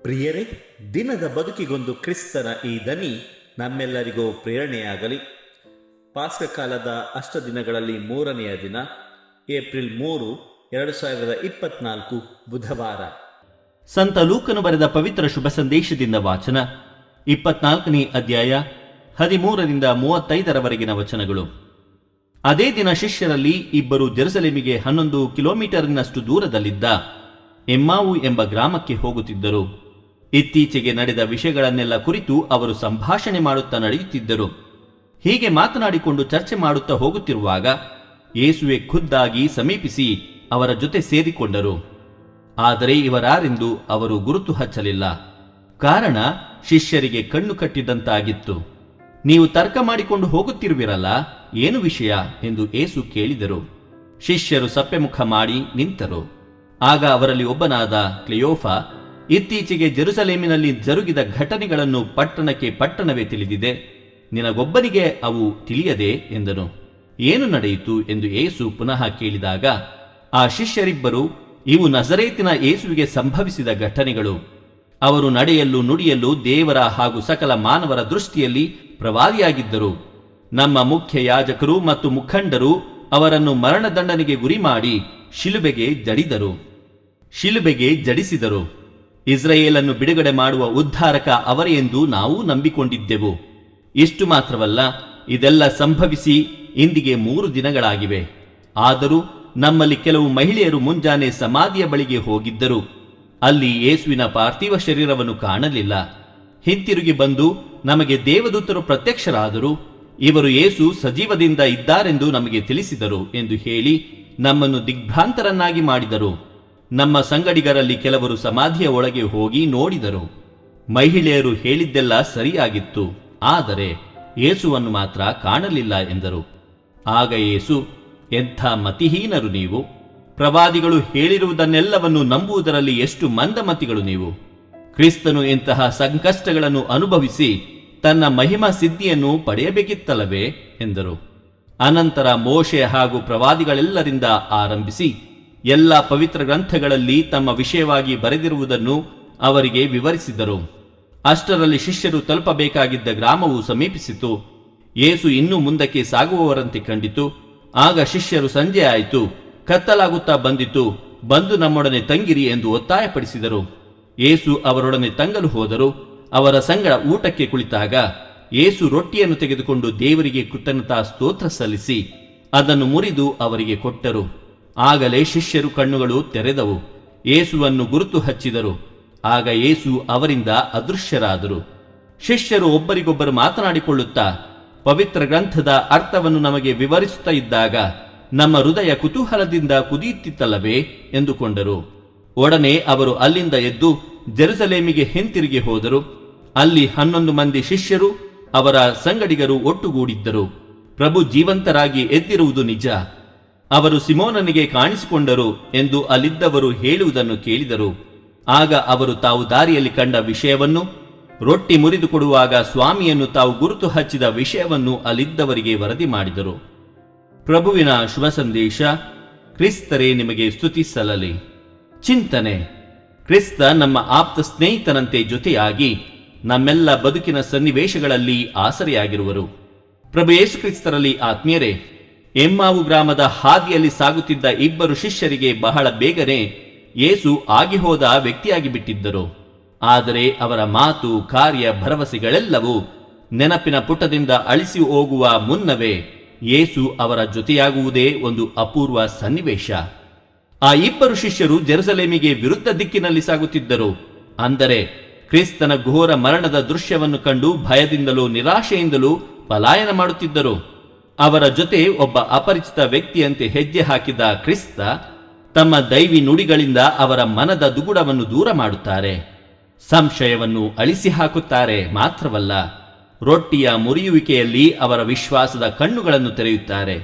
ಪ್ರಿಯರೇ, ದಿನದ ಬದುಕಿಗೊಂದು ಕ್ರಿಸ್ತನ ಈ ದನಿ ನಮ್ಮೆಲ್ಲರಿಗೂ ಪ್ರೇರಣೆಯಾಗಲಿ. ಪಾಸ್ಕ ಕಾಲದ ಅಷ್ಟದಿನಗಳಲ್ಲಿ 3ನೆಯ ದಿನ, ಏಪ್ರಿಲ್ 3, 2024 ಬುಧವಾರ. ಸಂತ ಲೂಕನು ಬರೆದ ಪವಿತ್ರ ಶುಭ ಸಂದೇಶದಿಂದ ವಾಚನ. 24ನೇ ಅಧ್ಯಾಯ 13ರಿಂದ 35ರವರೆಗಿನ ವಚನಗಳು. ಅದೇ ದಿನ ಶಿಷ್ಯರಲ್ಲಿ ಇಬ್ಬರು ಜೆರುಸಲೇಮಿಗೆ 11 ಕಿಲೋಮೀಟರ್ನಷ್ಟು ದೂರದಲ್ಲಿದ್ದ ಎಮ್ಮಾವು ಎಂಬ ಗ್ರಾಮಕ್ಕೆ ಹೋಗುತ್ತಿದ್ದರು. ಇತ್ತೀಚೆಗೆ ನಡೆದ ವಿಷಯಗಳನ್ನೆಲ್ಲ ಕುರಿತು ಅವರು ಸಂಭಾಷಣೆ ಮಾಡುತ್ತಾ ನಡೆಯುತ್ತಿದ್ದರು. ಹೀಗೆ ಮಾತನಾಡಿಕೊಂಡು ಚರ್ಚೆ ಮಾಡುತ್ತಾ ಹೋಗುತ್ತಿರುವಾಗ ಯೇಸುವೆ ಖುದ್ದಾಗಿ ಸಮೀಪಿಸಿ ಅವರ ಜೊತೆ ಸೇರಿಕೊಂಡರು. ಆದರೆ ಇವರಾರೆಂದು ಅವರು ಗುರುತು ಹಚ್ಚಲಿಲ್ಲ. ಕಾರಣ ಶಿಷ್ಯರಿಗೆ ಕಣ್ಣು ಕಟ್ಟಿದಂತಾಗಿತ್ತು. ನೀವು ತರ್ಕ ಮಾಡಿಕೊಂಡು ಹೋಗುತ್ತಿರುವಿರಲ್ಲ, ಏನು ವಿಷಯ ಎಂದು ಯೇಸು ಕೇಳಿದರು. ಶಿಷ್ಯರು ಸಪ್ಪೆಮುಖ ಮಾಡಿ ನಿಂತರು. ಆಗ ಅವರಲ್ಲಿ ಒಬ್ಬನಾದ ಕ್ಲೆಯೋಫ, ಇತ್ತೀಚೆಗೆ ಜೆರುಸಲೇಮಿನಲ್ಲಿ ಜರುಗಿದ ಘಟನೆಗಳನ್ನು ಪಟ್ಟಣಕ್ಕೆ ಪಟ್ಟಣವೇ ತಿಳಿದಿದೆ, ನಿನಗೊಬ್ಬನಿಗೆ ಅವು ತಿಳಿಯದೆ ಎಂದನು. ಏನು ನಡೆಯಿತು ಎಂದು ಯೇಸು ಪುನಃ ಕೇಳಿದಾಗ ಆ ಶಿಷ್ಯರಿಬ್ಬರು, ಇವು ನಜರೇತಿನ ಯೇಸುವಿಗೆ ಸಂಭವಿಸಿದ ಘಟನೆಗಳು. ಅವರು ನಡೆಯಲು ನುಡಿಯಲು ದೇವರ ಹಾಗೂ ಸಕಲ ಮಾನವರ ದೃಷ್ಟಿಯಲ್ಲಿ ಪ್ರವಾದಿಯಾಗಿದ್ದರು. ನಮ್ಮ ಮುಖ್ಯ ಯಾಜಕರು ಮತ್ತು ಮುಖಂಡರು ಅವರನ್ನು ಮರಣದಂಡನೆಗೆ ಗುರಿ ಮಾಡಿ ಶಿಲುಬೆಗೆ ಜಡಿಸಿದರು. ಇಸ್ರಾಯೇಲನ್ನು ಬಿಡುಗಡೆ ಮಾಡುವ ಉದ್ಧಾರಕ ಅವರೇ ಎಂದು ನಾವು ನಂಬಿಕೊಂಡಿದ್ದೆವು. ಇಷ್ಟು ಮಾತ್ರವಲ್ಲ, ಇದೆಲ್ಲ ಸಂಭವಿಸಿ ಇಂದಿಗೆ 3 ದಿನಗಳಾಗಿವೆ. ಆದರೂ ನಮ್ಮಲ್ಲಿ ಕೆಲವು ಮಹಿಳೆಯರು ಮುಂಜಾನೆ ಸಮಾಧಿಯ ಬಳಿಗೆ ಹೋಗಿದ್ದರು. ಅಲ್ಲಿ ಯೇಸುವಿನ ಪಾರ್ಥಿವ ಶರೀರವನ್ನು ಕಾಣಲಿಲ್ಲ. ಹಿಂತಿರುಗಿ ಬಂದು ನಮಗೆ ದೇವದೂತರು ಪ್ರತ್ಯಕ್ಷರಾದರು. ಇವರು ಯೇಸು ಸಜೀವದಿಂದ ಇದ್ದಾರೆಂದು ನಮಗೆ ತಿಳಿಸಿದರು ಎಂದು ಹೇಳಿ ನಮ್ಮನ್ನು ದಿಗ್ಭ್ರಾಂತರನ್ನಾಗಿ ಮಾಡಿದರು. ನಮ್ಮ ಸಂಗಡಿಗರಲ್ಲಿ ಕೆಲವರು ಸಮಾಧಿಯ ಒಳಗೆ ಹೋಗಿ ನೋಡಿದರು. ಮಹಿಳೆಯರು ಹೇಳಿದ್ದೆಲ್ಲ ಸರಿಯಾಗಿತ್ತು, ಆದರೆ ಯೇಸುವನ್ನು ಮಾತ್ರ ಕಾಣಲಿಲ್ಲ ಎಂದರು. ಆಗ ಯೇಸು, ಎಂಥ ಮತಿಹೀನರು ನೀವು! ಪ್ರವಾದಿಗಳು ಹೇಳಿರುವುದನ್ನೆಲ್ಲವನ್ನು ನಂಬುವುದರಲ್ಲಿ ಎಷ್ಟು ಮಂದಮತಿಗಳು ನೀವು! ಕ್ರಿಸ್ತನು ಇಂತಹ ಸಂಕಷ್ಟಗಳನ್ನು ಅನುಭವಿಸಿ ತನ್ನ ಮಹಿಮಾ ಸಿದ್ಧಿಯನ್ನು ಪಡೆಯಬೇಕಿತ್ತಲ್ಲವೇ ಎಂದರು. ಅನಂತರ ಮೋಶೆ ಹಾಗೂ ಪ್ರವಾದಿಗಳೆಲ್ಲರಿಂದ ಆರಂಭಿಸಿ ಎಲ್ಲ ಪವಿತ್ರ ಗ್ರಂಥಗಳಲ್ಲಿ ತಮ್ಮ ವಿಷಯವಾಗಿ ಬರೆದಿರುವುದನ್ನು ಅವರಿಗೆ ವಿವರಿಸಿದರು. ಅಷ್ಟರಲ್ಲಿ ಶಿಷ್ಯರು ತಲುಪಬೇಕಾಗಿದ್ದ ಗ್ರಾಮವು ಸಮೀಪಿಸಿತು. ಯೇಸು ಇನ್ನೂ ಮುಂದಕ್ಕೆ ಸಾಗುವವರಂತೆ ಕಂಡಿತು. ಆಗ ಶಿಷ್ಯರು, ಸಂಜೆ ಆಯಿತು, ಕತ್ತಲಾಗುತ್ತಾ ಬಂದಿತು, ಬಂದು ನಮ್ಮೊಡನೆ ತಂಗಿರಿ ಎಂದು ಒತ್ತಾಯಪಡಿಸಿದರು. ಯೇಸು ಅವರೊಡನೆ ತಂಗಲು ಹೋದರು. ಅವರ ಸಂಗಡ ಊಟಕ್ಕೆ ಕುಳಿತಾಗ ಯೇಸು ರೊಟ್ಟಿಯನ್ನು ತೆಗೆದುಕೊಂಡು ದೇವರಿಗೆ ಕೃತಜ್ಞತಾ ಸ್ತೋತ್ರ ಸಲ್ಲಿಸಿ ಅದನ್ನು ಮುರಿದು ಅವರಿಗೆ ಕೊಟ್ಟರು. ಆಗಲೇ ಶಿಷ್ಯರು ಕಣ್ಣುಗಳು ತೆರೆದವು, ಯೇಸುವನ್ನು ಗುರುತು ಹಚ್ಚಿದರು. ಆಗ ಯೇಸು ಅವರಿಂದ ಅದೃಶ್ಯರಾದರು. ಶಿಷ್ಯರು ಒಬ್ಬರಿಗೊಬ್ಬರು ಮಾತನಾಡಿಕೊಳ್ಳುತ್ತಾ, ಪವಿತ್ರ ಗ್ರಂಥದ ಅರ್ಥವನ್ನು ನಮಗೆ ವಿವರಿಸುತ್ತಾ ಇದ್ದಾಗ ನಮ್ಮ ಹೃದಯ ಕುತೂಹಲದಿಂದ ಕುದಿಯುತ್ತಿತ್ತಲ್ಲವೇ ಎಂದುಕೊಂಡರು. ಒಡನೆ ಅವರು ಅಲ್ಲಿಂದ ಎದ್ದು ಜೆರುಸಲೇಮಿಗೆ ಹಿಂತಿರುಗಿ ಹೋದರು. ಅಲ್ಲಿ 11 ಮಂದಿ ಶಿಷ್ಯರು ಅವರ ಸಂಗಡಿಗರು ಒಟ್ಟುಗೂಡಿದ್ದರು. ಪ್ರಭು ಜೀವಂತರಾಗಿ ಎದ್ದಿರುವುದು ನಿಜ, ಅವರು ಸಿಮೋನನಿಗೆ ಕಾಣಿಸಿಕೊಂಡರು ಎಂದು ಅಲ್ಲಿದ್ದವರು ಹೇಳುವುದನ್ನು ಕೇಳಿದರು. ಆಗ ಅವರು ತಾವು ದಾರಿಯಲ್ಲಿ ಕಂಡ ವಿಷಯವನ್ನು, ರೊಟ್ಟಿ ಮುರಿದು ಕೊಡುವಾಗ ಸ್ವಾಮಿಯನ್ನು ತಾವು ಗುರುತು ಹಚ್ಚಿದ ವಿಷಯವನ್ನು ಅಲ್ಲಿದ್ದವರಿಗೆ ವರದಿ ಮಾಡಿದರು. ಪ್ರಭುವಿನ ಶುಭ ಸಂದೇಶ. ಕ್ರಿಸ್ತರೇ ನಿಮಗೆ ಸ್ತುತಿ ಸಲ್ಲಲಿ. ಚಿಂತನೆ. ಕ್ರಿಸ್ತ ನಮ್ಮ ಆಪ್ತ ಸ್ನೇಹಿತನಂತೆ ಜೊತೆಯಾಗಿ ನಮ್ಮೆಲ್ಲ ಬದುಕಿನ ಸನ್ನಿವೇಶಗಳಲ್ಲಿ ಆಸರೆಯಾಗಿರುವರು. ಪ್ರಭು ಯೇಸು ಕ್ರಿಸ್ತರಲ್ಲಿ ಆತ್ಮೀಯರೇ, ಎಮ್ಮಾವು ಗ್ರಾಮದ ಹಾದಿಯಲ್ಲಿ ಸಾಗುತ್ತಿದ್ದ ಇಬ್ಬರು ಶಿಷ್ಯರಿಗೆ ಬಹಳ ಬೇಗನೆ ಯೇಸು ಆಗಿ ಹೋದ ವ್ಯಕ್ತಿಯಾಗಿ ಬಿಟ್ಟಿದ್ದರು. ಆದರೆ ಅವರ ಮಾತು, ಕಾರ್ಯ, ಭರವಸೆಗಳೆಲ್ಲವೂ ನೆನಪಿನ ಪುಟದಿಂದ ಅಳಿಸಿ ಹೋಗುವ ಮುನ್ನವೇ ಯೇಸು ಅವರ ಜೊತೆಯಾಗುವುದೇ ಒಂದು ಅಪೂರ್ವ ಸನ್ನಿವೇಶ. ಆ ಇಬ್ಬರು ಶಿಷ್ಯರು ಜೆರುಸಲೇಮಿಗೆ ವಿರುದ್ಧ ದಿಕ್ಕಿನಲ್ಲಿ ಸಾಗುತ್ತಿದ್ದರು. ಅಂದರೆ ಕ್ರಿಸ್ತನ ಘೋರ ಮರಣದ ದೃಶ್ಯವನ್ನು ಕಂಡು ಭಯದಿಂದಲೂ ನಿರಾಶೆಯಿಂದಲೂ ಪಲಾಯನ ಮಾಡುತ್ತಿದ್ದರು. ಅವರ ಜೊತೆ ಒಬ್ಬ ಅಪರಿಚಿತ ವ್ಯಕ್ತಿಯಂತೆ ಹೆಜ್ಜೆ ಹಾಕಿದ ಕ್ರಿಸ್ತ ತಮ್ಮ ದೈವಿ ನುಡಿಗಳಿಂದ ಅವರ ಮನದ ದುಗುಡವನ್ನು ದೂರ ಮಾಡುತ್ತಾರೆ, ಸಂಶಯವನ್ನು ಅಳಿಸಿ ಹಾಕುತ್ತಾರೆ. ಮಾತ್ರವಲ್ಲ, ರೊಟ್ಟಿಯ ಮುರಿಯುವಿಕೆಯಲ್ಲಿ ಅವರ ವಿಶ್ವಾಸದ ಕಣ್ಣುಗಳನ್ನು ತೆರೆಯುತ್ತಾರೆ.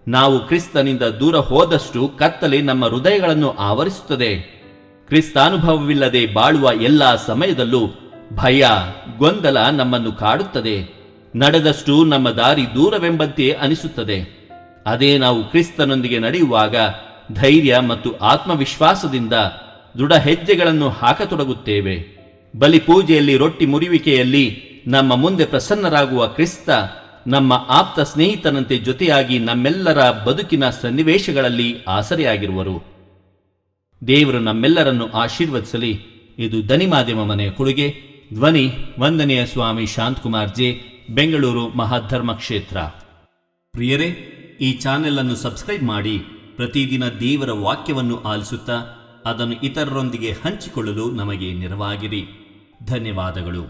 ನಾವು ಕ್ರಿಸ್ತನಿಂದ ದೂರ ಹೋದಷ್ಟು ಕತ್ತಲೆ ನಮ್ಮ ಹೃದಯಗಳನ್ನು ಆವರಿಸುತ್ತದೆ. ಕ್ರಿಸ್ತಾನುಭವವಿಲ್ಲದೆ ಬಾಳುವ ಎಲ್ಲಾ ಸಮಯದಲ್ಲೂ ಭಯ, ಗೊಂದಲ ನಮ್ಮನ್ನು ಕಾಡುತ್ತದೆ. ನಡೆದಷ್ಟು ನಮ್ಮ ದಾರಿ ದೂರವೆಂಬಂತೆ ಅನಿಸುತ್ತದೆ. ಅದೇ ನಾವು ಕ್ರಿಸ್ತನೊಂದಿಗೆ ನಡೆಯುವಾಗ ಧೈರ್ಯ ಮತ್ತು ಆತ್ಮವಿಶ್ವಾಸದಿಂದ ದೃಢ ಹೆಜ್ಜೆಗಳನ್ನು ಹಾಕತೊಡಗುತ್ತೇವೆ. ಬಲಿಪೂಜೆಯಲ್ಲಿ ರೊಟ್ಟಿ ಮುರಿಯುವಿಕೆಯಲ್ಲಿ ನಮ್ಮ ಮುಂದೆ ಪ್ರಸನ್ನರಾಗುವ ಕ್ರಿಸ್ತ ನಮ್ಮ ಆಪ್ತ ಸ್ನೇಹಿತನಂತೆ ಜೊತೆಯಾಗಿ ನಮ್ಮೆಲ್ಲರ ಬದುಕಿನ ಸನ್ನಿವೇಶಗಳಲ್ಲಿ ಆಸರೆಯಾಗಿರುವರು. ದೇವರು ನಮ್ಮೆಲ್ಲರನ್ನು ಆಶೀರ್ವದಿಸಲಿ. ಇದು ದನಿ ಮಾಧ್ಯಮ ಮನೆಯ ಕೊಡುಗೆ. ಧ್ವನಿ ವಂದನೆಯ ಸ್ವಾಮಿ ಶಾಂತಕುಮಾರ್ ಜೆ, ಬೆಂಗಳೂರು ಮಹಾಧರ್ಮ ಕ್ಷೇತ್ರ. ಪ್ರಿಯರೇ, ಈ ಚಾನೆಲ್ ಅನ್ನು ಸಬ್ಸ್ಕ್ರೈಬ್ ಮಾಡಿ ಪ್ರತಿದಿನ ದೇವರ ವಾಕ್ಯವನ್ನು ಆಲಿಸುತ್ತಾ ಅದನ್ನು ಇತರರೊಂದಿಗೆ ಹಂಚಿಕೊಳ್ಳಲು ನಮಗೆ ನೆರವಾಗಿರಿ. ಧನ್ಯವಾದಗಳು.